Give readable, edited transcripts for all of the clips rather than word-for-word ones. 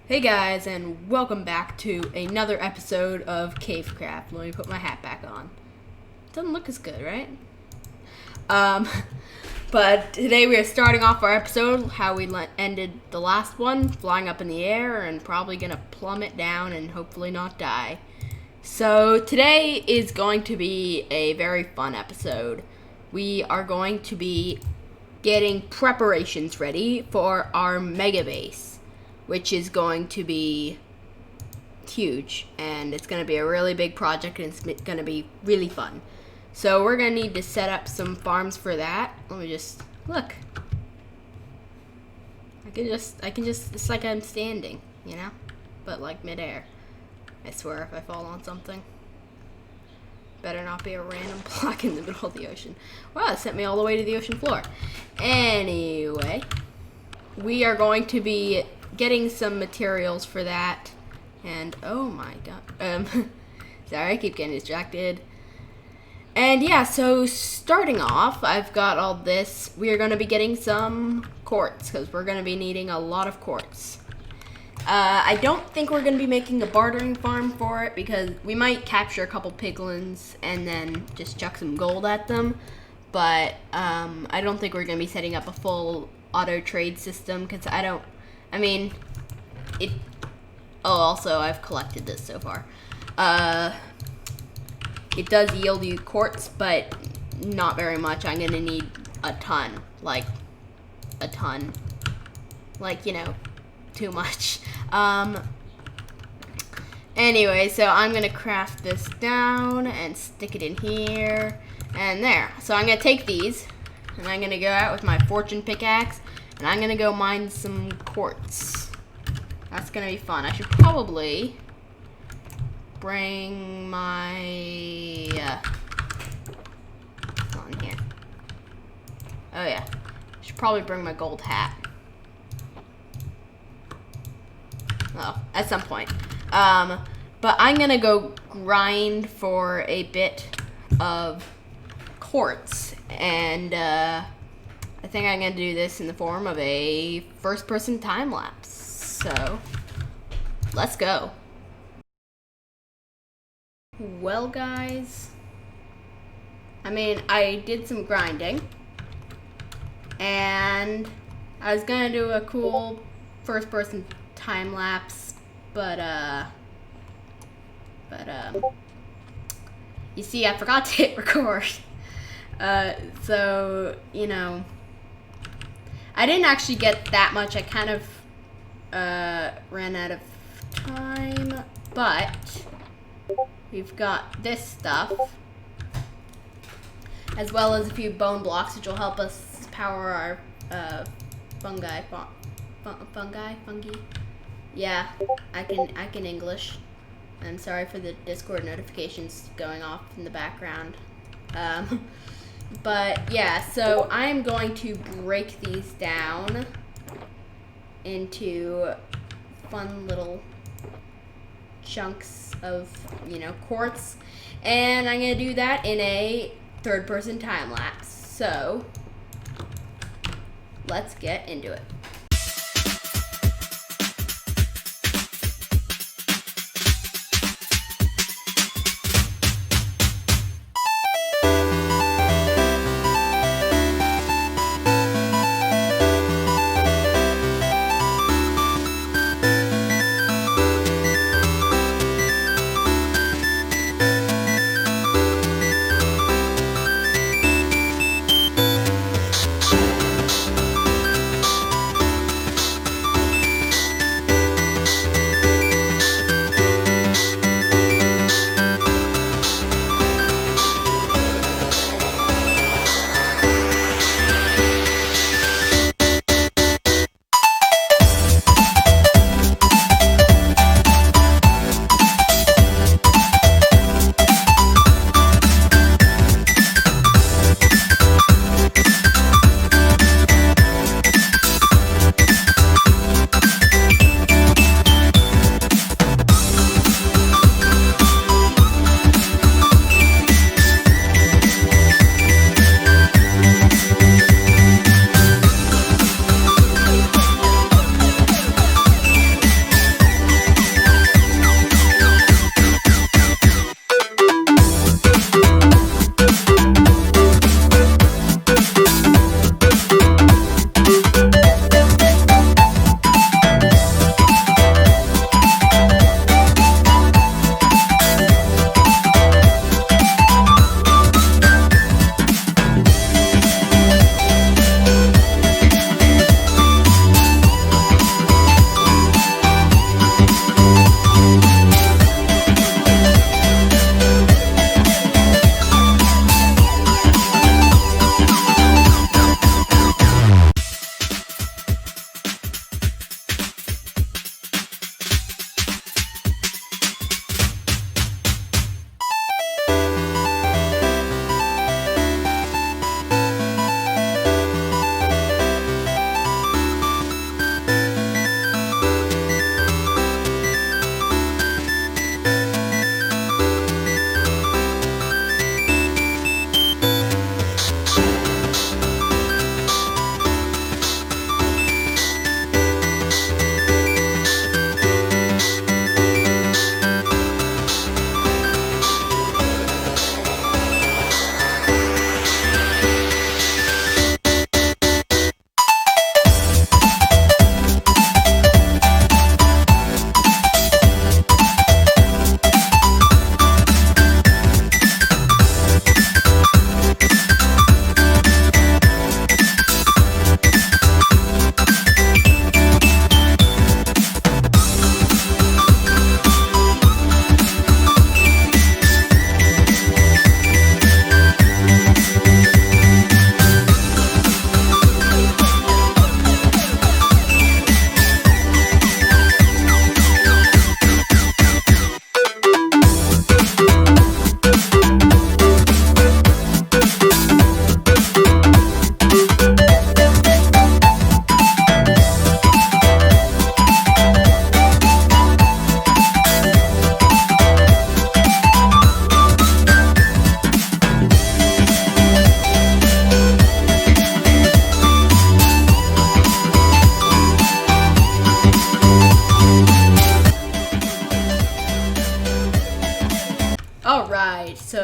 Hey guys, and welcome back to another episode of CaveCraft. Let me put my hat back on. Doesn't look as good, right? But today we are starting off our episode how we ended the last one, flying up in the air and probably gonna plummet down and hopefully not die. So today is going to be a very fun episode. We are going to be getting preparations ready for our Megabase, which is going to be huge, and it's going to be a really big project, and it's going to be really fun. So we're going to need to set up some farms for that. Let me just look. I can just it's like I'm standing, you know, but like midair. I swear, if I fall on something, better not be a random block in the middle of the ocean. Wow, it sent me all the way to the ocean floor. Anyway, we are going to be getting some materials for that, and oh my god, sorry, I keep getting distracted. And yeah, so starting off, I've got all this. We are going to be getting some quartz, because we're going to be needing a lot of quartz. I don't think we're going to be making a bartering farm for it, because we might capture a couple piglins and then just chuck some gold at them, but I don't think we're going to be setting up a full auto trade system, because also I've collected this so far. It does yield you quartz, but not very much. I'm gonna need a ton, like, you know, too much. Anyway, so I'm gonna craft this down and stick it in here and there. So I'm gonna take these and I'm gonna go out with my fortune pickaxe and I'm gonna go mine some quartz. That's gonna be fun. I should probably bring my what's on here? Oh yeah, I should probably bring my gold hat. Oh, at some point. But I'm gonna go grind for a bit of quartz, and I think I'm gonna do this in the form of a first-person time lapse. So let's go. Well, guys, I did some grinding, and I was gonna do a cool first-person time lapse, but you see, I forgot to hit record. So, you know, I didn't actually get that much. I kind of ran out of time, but we've got this stuff, as well as a few bone blocks, which will help us power our fungi. Yeah, I can English. I'm sorry for the Discord notifications going off in the background. But yeah, so I'm going to break these down into fun little chunks of, you know, quartz, and I'm gonna do that in a third-person time lapse. So let's get into it.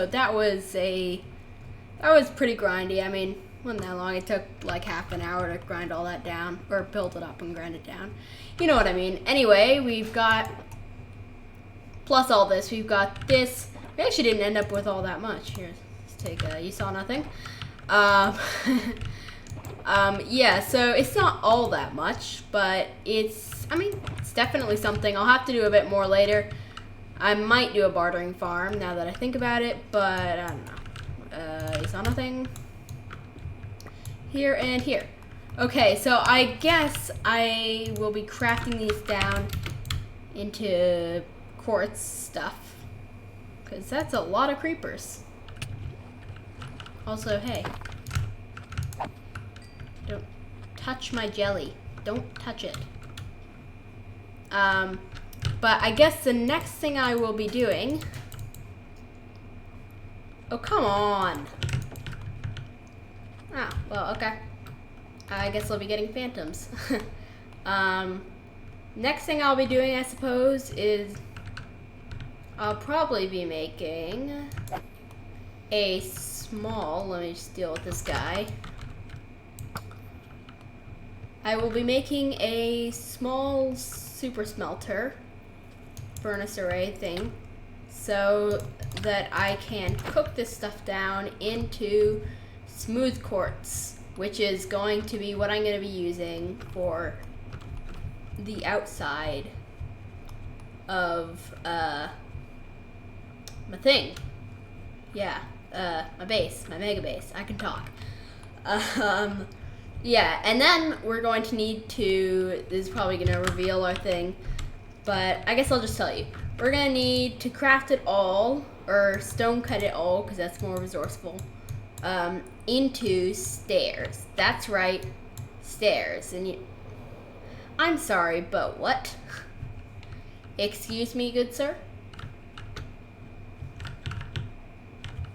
So that was pretty grindy. I mean, wasn't that long. It took like half an hour to grind all that down, or build it up and grind it down. You know what I mean. Anyway, we've got, plus all this, we've got this. We actually didn't end up with all that much. Here, let's take you saw nothing. Yeah, so it's not all that much, but it's, I mean, it's definitely something. I'll have to do a bit more later. I might do a bartering farm now that I think about it, but I don't know. You saw nothing? Here and here. Okay, so I guess I will be crafting these down into quartz stuff, because that's a lot of creepers. Also, hey, don't touch my jelly. Don't touch it. But I guess the next thing I will be doing... Oh, come on. Ah, well, okay. I guess I'll be getting phantoms. Next thing I'll be doing, I suppose, is I'll probably be making a small, let me just deal with this guy. I will be making a small super smelter furnace array thing so that I can cook this stuff down into smooth quartz, which is going to be what I'm going to be using for the outside of my thing. Yeah, my base, my Megabase. I can talk. Yeah, and then we're going to need to, this is probably going to reveal our thing, but I guess I'll just tell you. We're going to need to craft it all, or stone cut it all, because that's more resourceful, into stairs. That's right, stairs. And I'm sorry, but what? Excuse me, good sir?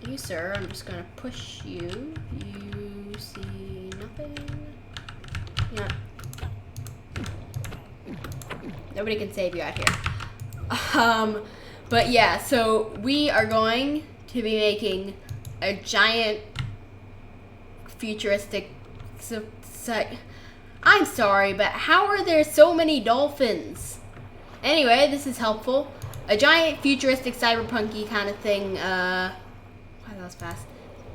You, sir, I'm just going to push you. You see nothing? Yeah. Nobody can save you out here. But yeah, so we are going to be making a giant futuristic I'm sorry, but how are there so many dolphins? Anyway, this is helpful. A giant futuristic cyberpunky kind of thing, wow, that was fast.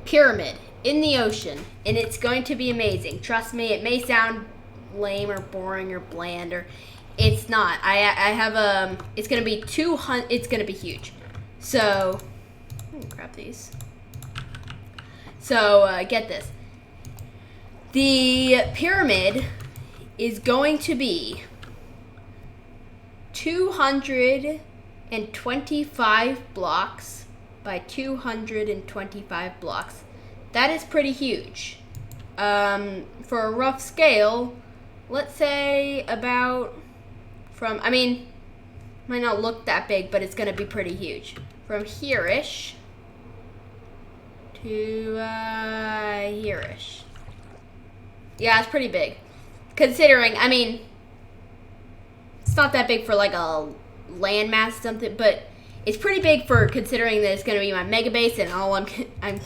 Pyramid in the ocean, and it's going to be amazing. Trust me, it may sound lame or boring or bland, or it's not. I have it's gonna be 200. It's gonna be huge. So, grab these. So get this. The pyramid is going to be 225 blocks by 225 blocks. That is pretty huge. For a rough scale, let's say about from, I mean, might not look that big, but it's gonna be pretty huge. From here-ish to here-ish. Yeah, it's pretty big. Considering, I mean, it's not that big for like a landmass or something, but it's pretty big for considering that it's going to be my Megabase, and all I'm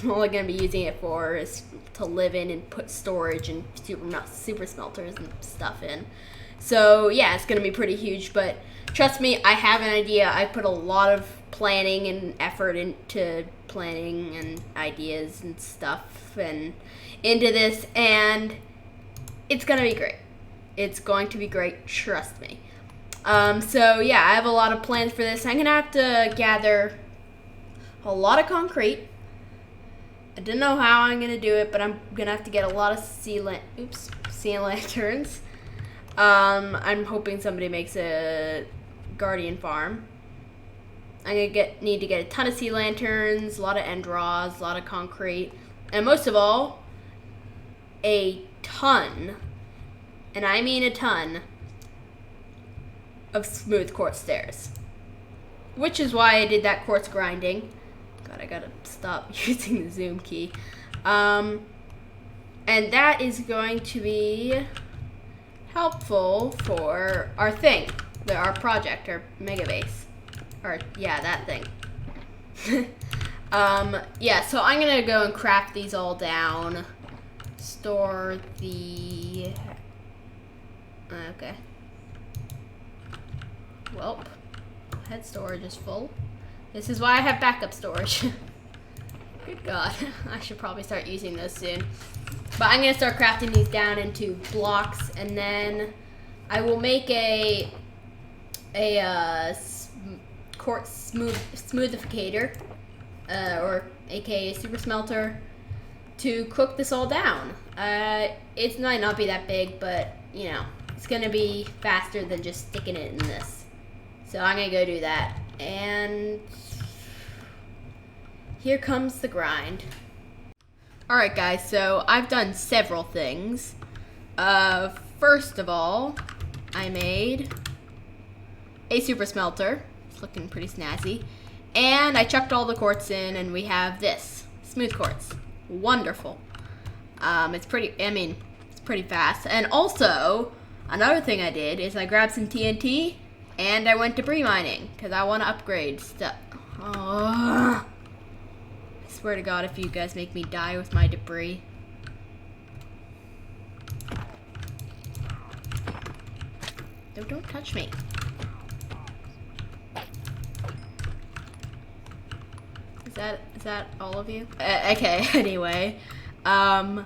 only going to be using it for is to live in and put storage and super smelters and stuff in. So yeah, it's going to be pretty huge, but trust me, I have an idea. I put a lot of planning and effort into planning and ideas and stuff and into this, and it's going to be great. It's going to be great, trust me. So yeah, I have a lot of plans for this. I'm gonna have to gather a lot of concrete. I don't know how I'm gonna do it, but I'm gonna have to get a lot of sea lanterns. I'm hoping somebody makes a guardian farm. I'm gonna need to get a ton of sea lanterns, a lot of end draws, a lot of concrete, and most of all, a ton, and I mean a ton, of smooth quartz stairs, which is why I did that quartz grinding. God, I gotta stop using the zoom key. And that is going to be helpful for our thing, our project, our Megabase, or yeah, that thing. Yeah, so I'm gonna go and craft these all down. Store the... Okay. Welp. Head storage is full. This is why I have backup storage. Good God. I should probably start using those soon. But I'm gonna start crafting these down into blocks, and then I will make a quartz smoothificator, or aka super smelter, to cook this all down. It might not be that big, but you know, it's gonna be faster than just sticking it in this. So I'm gonna go do that, and here comes the grind. Alright guys, so I've done several things. First of all, I made a super smelter. It's looking pretty snazzy. And I chucked all the quartz in, and we have this. Smooth quartz. Wonderful. It's pretty fast. And also, another thing I did is I grabbed some TNT, and I went debris mining, because I want to upgrade stuff. Oh. I swear to God, if you guys make me die with my debris. Don't touch me. Is that all of you? Okay, anyway. So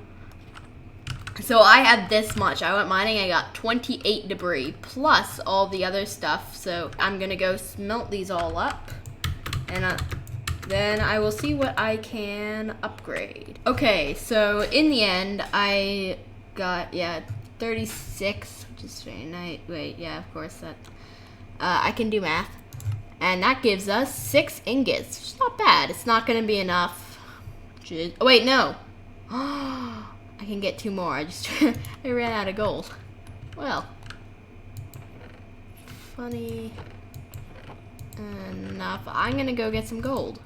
I had this much. I went mining, I got 28 debris, plus all the other stuff. So I'm gonna go smelt these all up, and then I will see what I can upgrade. Okay, so in the end, I got, 36, which is very nice. Wait, yeah, of course, that, I can do math. And that gives us 6 ingots. It's not bad. It's not gonna be enough. Oh, wait, no. I can get 2 more. I ran out of gold. Well, funny enough. I'm gonna go get some gold.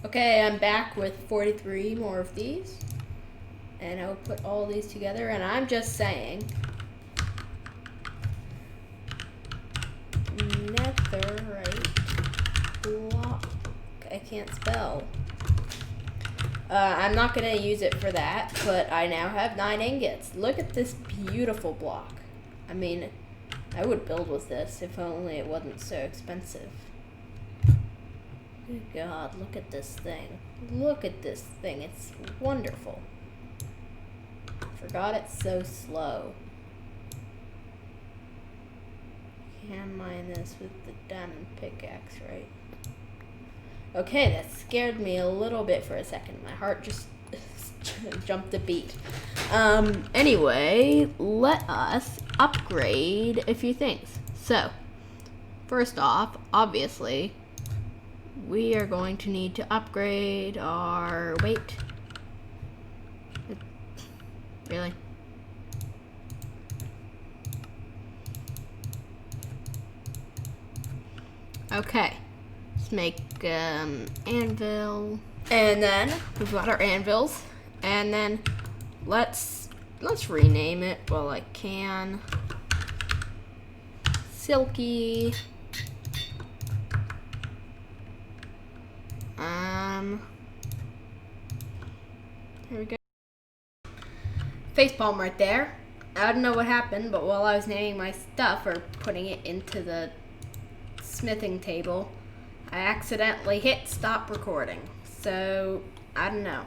Okay, I'm back with 43 more of these, and I'll put all these together, and I'm just saying, netherite block. I can't spell. I'm not gonna use it for that, but I now have 9 ingots. Look at this beautiful block. I mean, I would build with this if only it wasn't so expensive. Good God, look at this thing. Look at this thing. It's wonderful. Forgot it's so slow. Can't mine this with the diamond pickaxe, right? Okay, that scared me a little bit for a second. My heart just jumped a beat. Anyway, let us upgrade a few things. So, first off, obviously, we are going to need to upgrade our weight. Really? Okay. Let's make anvil. And then we've got our anvils. And then let's rename it while I can. Silky. Here we go. Facepalm right there. I don't know what happened, but while I was naming my stuff or putting it into the smithing table, I accidentally hit stop recording. So, I don't know.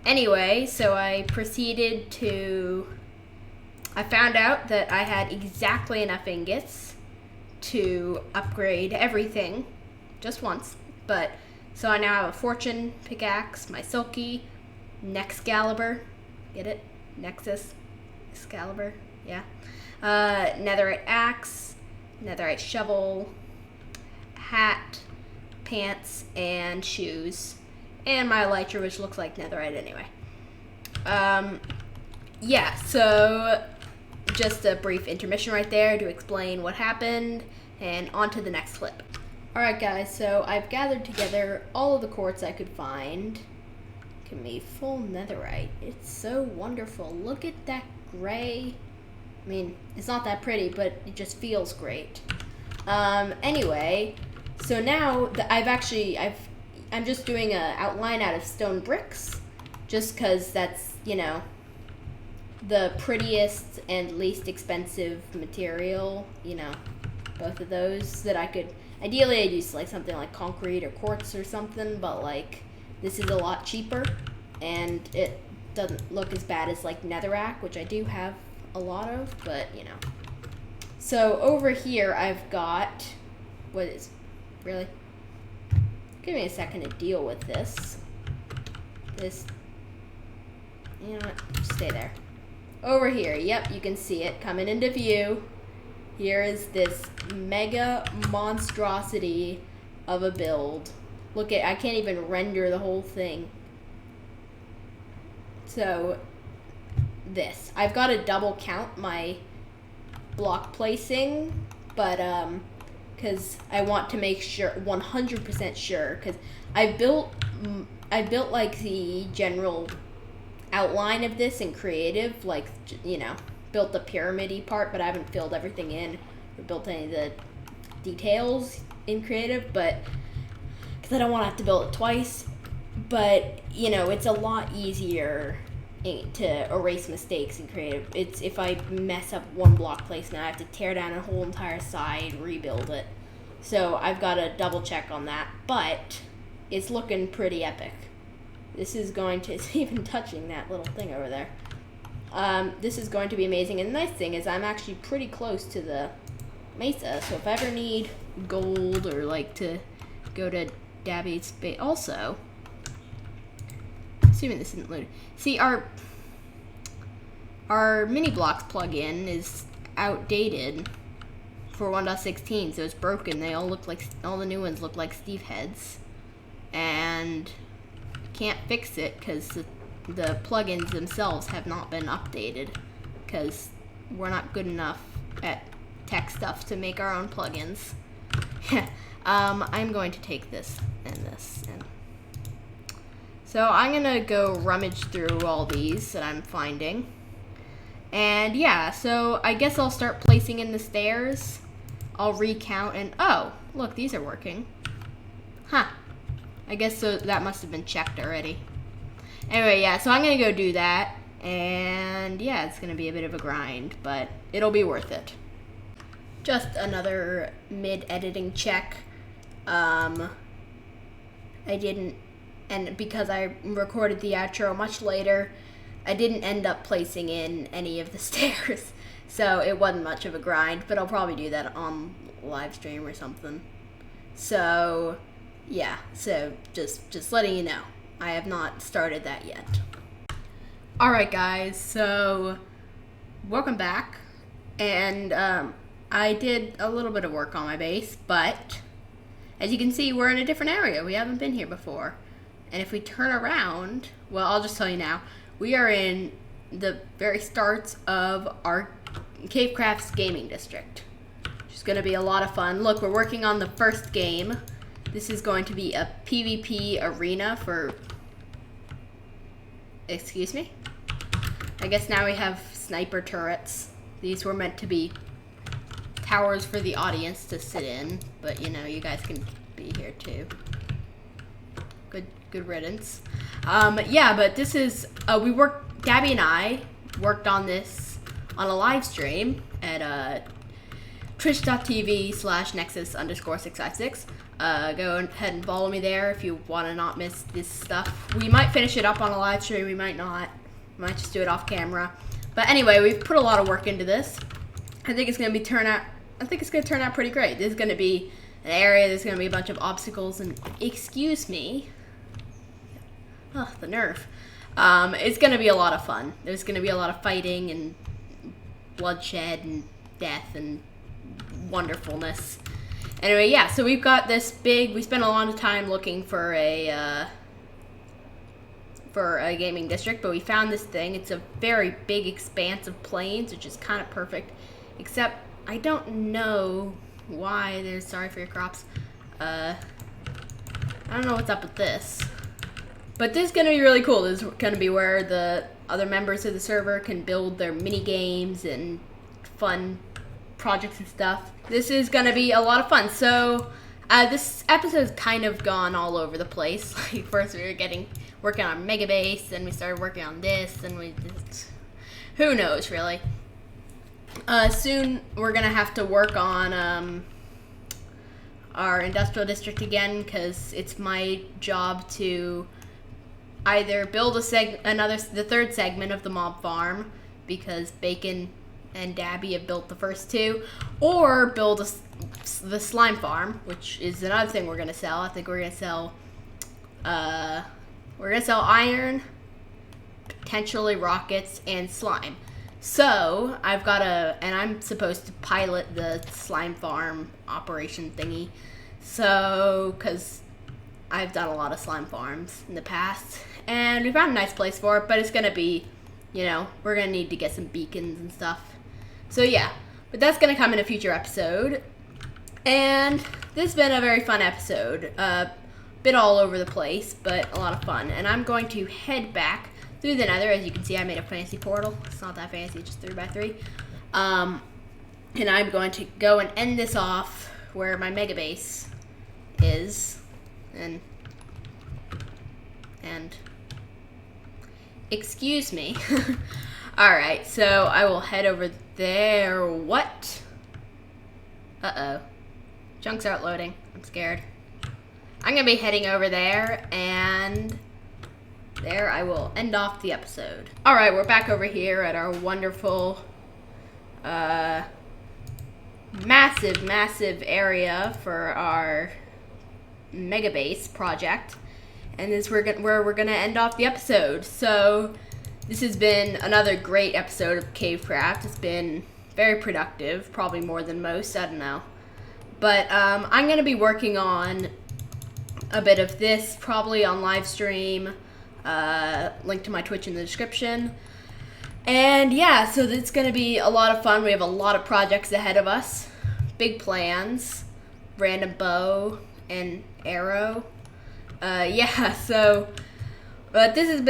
Anyway, so I proceeded to... I found out that I had exactly enough ingots to upgrade everything just once. But, so I now have a fortune pickaxe, my silky, Nexcalibur. Get it? Nexus? Excalibur? Yeah. Netherite axe, netherite shovel, hat, pants, and shoes. And my elytra, which looks like netherite anyway. Yeah, so just a brief intermission right there to explain what happened, and on to the next clip. Alright guys, so I've gathered together all of the quartz I could find. Give me full netherite. It's so wonderful. Look at that gray. I mean, it's not that pretty, but it just feels great. Anyway, so now I've I'm just doing an outline out of stone bricks, just because that's, you know, the prettiest and least expensive material, you know, both of those that I could, ideally I'd use like something like concrete or quartz or something, but like this is a lot cheaper and it doesn't look as bad as like netherrack, which I do have a lot of, but you know. So over here I've got, really? Give me a second to deal with this. You know what, just stay there. Over here, yep, you can see it coming into view. Here is this mega monstrosity of a build. Look at, I can't even render the whole thing. So, this. I've got to double count my block placing, but, because I want to make sure, 100% sure, because I built like the general outline of this in creative, like, you know, built the pyramid-y part, but I haven't filled everything in or built any of the details in creative, but because I don't want to have to build it twice. But you know, it's a lot easier to erase mistakes in creative. It's if I mess up one block placement, I have to tear down a whole entire side, rebuild it. So I've got to double check on that, but it's looking pretty epic. This is going to, it's even touching that little thing over there. This is going to be amazing, and the nice thing is I'm actually pretty close to the mesa, so if I ever need gold or like to go to Dabby's base, also, assuming this isn't loaded, see our mini blocks plugin is outdated for 1.16, so it's broken. They all look like, all the new ones look like Steve heads, and can't fix it because the plugins themselves have not been updated because we're not good enough at tech stuff to make our own plugins. I'm going to take this and this, and so I'm gonna go rummage through all these that I'm finding, and yeah, so I guess I'll start placing in the stairs. I'll recount, and oh, look, these are working. Huh. I guess so, that must have been checked already. Anyway, yeah, so I'm going to go do that, and yeah, it's going to be a bit of a grind, but it'll be worth it. Just another mid-editing check. I didn't, and because I recorded the outro much later, I didn't end up placing in any of the stairs, so it wasn't much of a grind, but I'll probably do that on live stream or something. So yeah, so just letting you know, I have not started that yet. Alright guys, so welcome back, and I did a little bit of work on my base, but as you can see, we're in a different area. We haven't been here before, and if we turn around, well, I'll just tell you now, we are in the very starts of our CaveCraft's gaming district, which is going to be a lot of fun. Look, we're working on the first game. This is going to be a PvP arena for, excuse me? I guess now we have sniper turrets. These were meant to be towers for the audience to sit in, but you know, you guys can be here too. Good riddance. Yeah, but this is, Gabby and I worked on this on a live stream at twitch.tv/nexus_656. Go ahead and follow me there if you want to not miss this stuff. We might finish it up on a live stream, we might not. We might just do it off camera. But anyway, we've put a lot of work into this. I think it's going to turn out pretty great. This is going to be an area, there's going to be a bunch of obstacles, and excuse me. Oh, the nerve. It's going to be a lot of fun. There's going to be a lot of fighting and bloodshed and death and wonderfulness. Anyway, yeah, so we've got this big, we spent a lot of time looking for a gaming district, but we found this thing. It's a very big expanse of plains, which is kind of perfect, except I don't know why there's, sorry for your crops, I don't know what's up with this. But this is going to be really cool. This is going to be where the other members of the server can build their mini games and fun projects and stuff. This is going to be a lot of fun. So This episode's kind of gone all over the place. Like first we were working on Megabase, then we started working on this, and who knows really. Soon we're gonna have to work on our industrial district again, because it's my job to either build the third segment of the mob farm, because Bacon and Dabby have built the first two, or build the slime farm, which is another thing we're gonna sell. I think we're gonna sell iron, potentially rockets, and slime. So and I'm supposed to pilot the slime farm operation thingy. So, because I've done a lot of slime farms in the past, and we found a nice place for it, but it's gonna be, we're gonna need to get some beacons and stuff. So yeah, but that's gonna come in a future episode. And this has been a very fun episode. Bit all over the place, but a lot of fun. And I'm going to head back through the nether. As you can see, I made a fancy portal. It's not that fancy, it's just 3x3. And I'm going to go and end this off where my Megabase is. And excuse me. Alright, so I will head over there. What? Uh-oh. Chunks aren't loading. I'm scared. I'm going to be heading over there, and there I will end off the episode. Alright, we're back over here at our wonderful, massive area for our Megabase project. And this is where we're going to end off the episode. So, this has been another great episode of CaveCraft. It's been very productive, probably more than most, I don't know. But I'm going to be working on a bit of this, probably on live stream, link to my Twitch in the description. And yeah, so it's going to be a lot of fun. We have a lot of projects ahead of us, big plans, random bow and arrow. Yeah, so but this has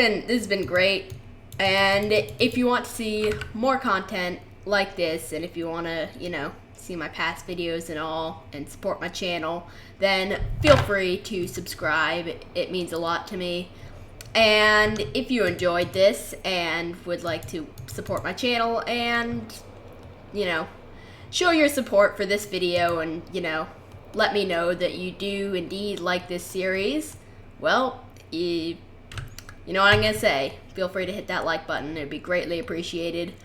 been great. And if you want to see more content like this, and if you want to, see my past videos and all, and support my channel, then feel free to subscribe. It means a lot to me. And if you enjoyed this and would like to support my channel and, show your support for this video and, let me know that you do indeed like this series, well, you know what I'm going to say. Feel free to hit that like button. It would be greatly appreciated.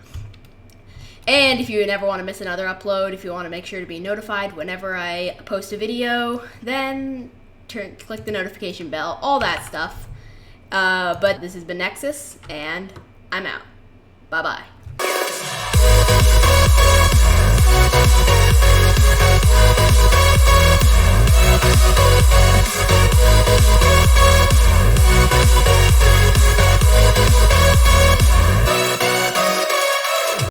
And if you never want to miss another upload, if you want to make sure to be notified whenever I post a video, then click the notification bell, all that stuff. But this has been Nexus, and I'm out. Bye-bye.